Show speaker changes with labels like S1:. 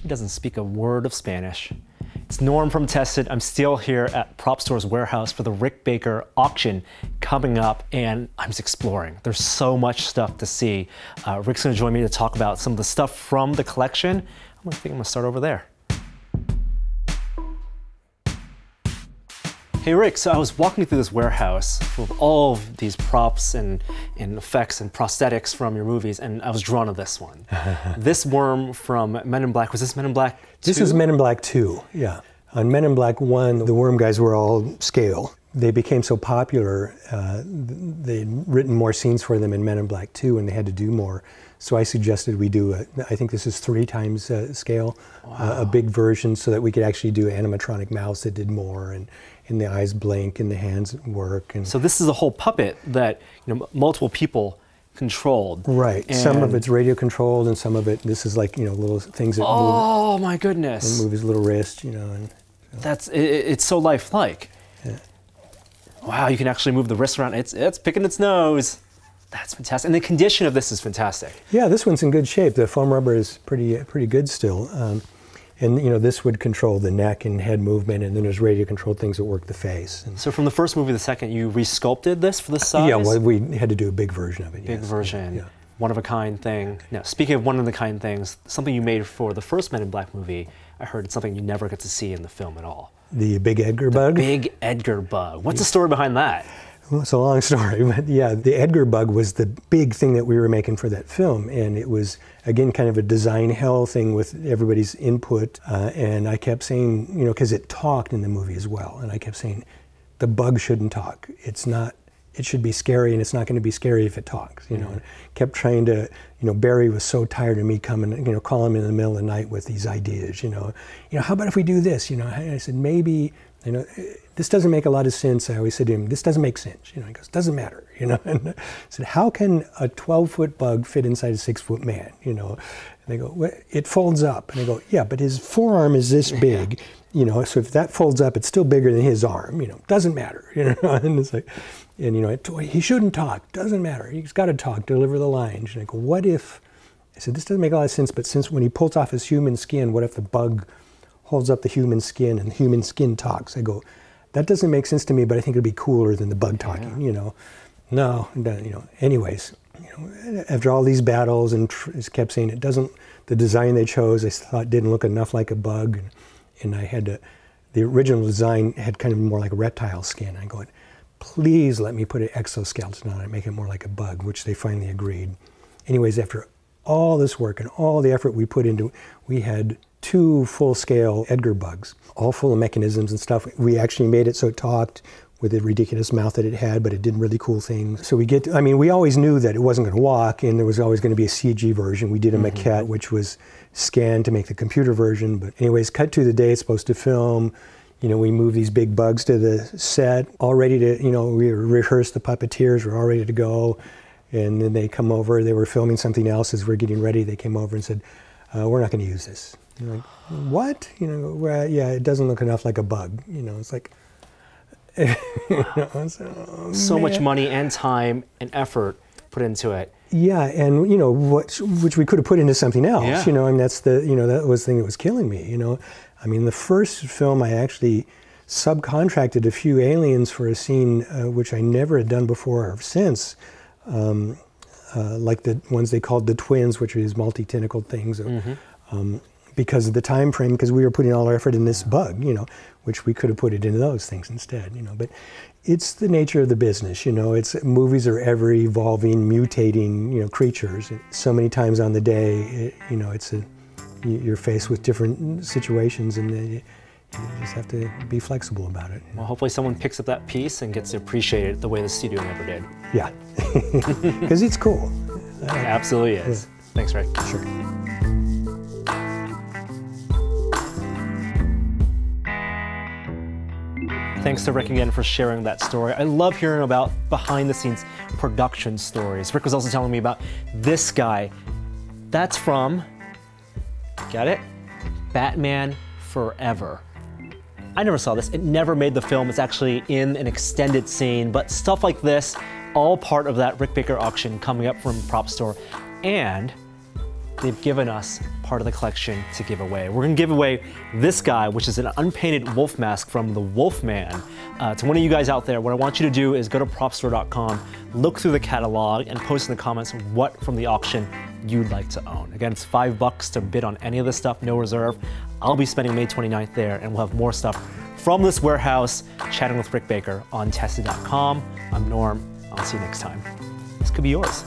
S1: He doesn't speak a word of Spanish. It's Norm from Tested. I'm still here at Prop Store's warehouse for the Rick Baker auction coming up, and I'm just exploring. There's so much stuff to see. Rick's gonna join me to talk about some of the stuff from the collection. I think I'm gonna start over there. Hey Rick, so I was walking through this warehouse with all of these props and effects and prosthetics from your movies, and I was drawn to this one. This worm from Men in Black, was this Men in Black 2?
S2: This is Men in Black 2, yeah. On Men in Black 1, the worm guys were all scale. They became so popular, they'd written more scenes for them in Men in Black 2, and they had to do more. So I suggested we do, I think this is 3 times scale, a big version so that we could actually do an animatronic mouse that did more, and the eyes blink and the hands work. And
S1: so this is a whole puppet that multiple people controlled.
S2: Right.
S1: And
S2: some of it's radio controlled, and some of it, this is like little things that move.
S1: Oh my goodness!
S2: And move his little wrist, And,
S1: that's it's so lifelike.
S2: Yeah.
S1: Wow, you can actually move the wrist around. It's picking its nose. That's fantastic. And the condition of this is fantastic.
S2: Yeah, this one's in good shape. The foam rubber is pretty good still. And this would control the neck and head movement, and then there's radio controlled things that work the face. And
S1: so from the first movie to the second, you resculpted this for the size?
S2: Yeah, well, we had to do a big version of it.
S1: Big
S2: yes.
S1: version,
S2: yeah.
S1: one-of-a-kind thing. Now, speaking of one-of-a-kind things, something you made for the first Men in Black movie, I heard it's something you never get to see in the film at all.
S2: The big Edgar bug?
S1: Big Edgar bug. What's the story behind that?
S2: Well, it's a long story, but yeah, the Edgar bug was the big thing that we were making for that film, and it was, again, kind of a design hell thing with everybody's input, and I kept saying, because it talked in the movie as well, and I kept saying, the bug shouldn't talk. It's not, it should be scary, and it's not going to be scary if it talks, and kept trying to, Barry was so tired of me coming, calling him in the middle of the night with these ideas, how about if we do this, and I said, maybe, this doesn't make a lot of sense. I always said to him, this doesn't make sense. He goes, doesn't matter. And I said, how can a 12-foot bug fit inside a 6-foot man? And they go, well, it folds up. And I go, yeah, but his forearm is this big. So if that folds up, it's still bigger than his arm. Doesn't matter. And it's like, he shouldn't talk. Doesn't matter. He's got to talk. Deliver the lines. And I go, what if? I said, this doesn't make a lot of sense. But since when he pulls off his human skin, what if the bug holds up the human skin and the human skin talks? I go, that doesn't make sense to me, but I think it'd be cooler than the bug talking, No, anyways, after all these battles and kept saying it doesn't, the design they chose, I thought didn't look enough like a bug. And I had to, the original design had kind of more like a reptile skin. I go, please let me put an exoskeleton on it, make it more like a bug, which they finally agreed. Anyways, after all this work and all the effort we put into it, we had 2 full-scale Edgar bugs, all full of mechanisms and stuff. We actually made it so it talked with the ridiculous mouth that it had, but it did really cool things. So we always knew that it wasn't going to walk, and there was always going to be a CG version. We did a maquette, which was scanned to make the computer version. But anyways, cut to the day it's supposed to film. We moved these big bugs to the set, all ready to, we rehearsed the puppeteers, we're all ready to go. And then they come over, they were filming something else as we're getting ready. They came over and said, we're not going to use this. Like, what? Well, yeah, it doesn't look enough like a bug. It's like,
S1: so much money and time and effort put into it.
S2: Yeah, and which we could have put into something else.
S1: Yeah.
S2: And that's the, that was the thing that was killing me. The first film I actually subcontracted a few aliens for a scene which I never had done before or since. Like the ones they called the twins, which are these multi-tentacled things. Because of the time frame, because we were putting all our effort in this bug, which we could have put it into those things instead, But it's the nature of the business, It's movies are ever evolving, mutating, creatures. So many times on the day, you're faced with different situations, and you just have to be flexible about it.
S1: Well, hopefully someone picks up that piece and gets to appreciate it the way the studio never did.
S2: Yeah, because it's cool.
S1: It absolutely is. Yeah. Thanks, Rick.
S2: Sure.
S1: Thanks to Rick again for sharing that story. I love hearing about behind-the-scenes production stories. Rick was also telling me about this guy. That's from, get it? Batman Forever. I never saw this. It never made the film. It's actually in an extended scene, but stuff like this, all part of that Rick Baker auction coming up from Prop Store. And they've given us part of the collection to give away. We're gonna give away this guy, which is an unpainted wolf mask from the Wolfman. To one of you guys out there, what I want you to do is go to propstore.com, look through the catalog, and post in the comments what from the auction you'd like to own. Again, it's $5 to bid on any of this stuff, no reserve. I'll be spending May 29th there, and we'll have more stuff from this warehouse, chatting with Rick Baker on Tested.com. I'm Norm. I'll see you next time. This could be yours.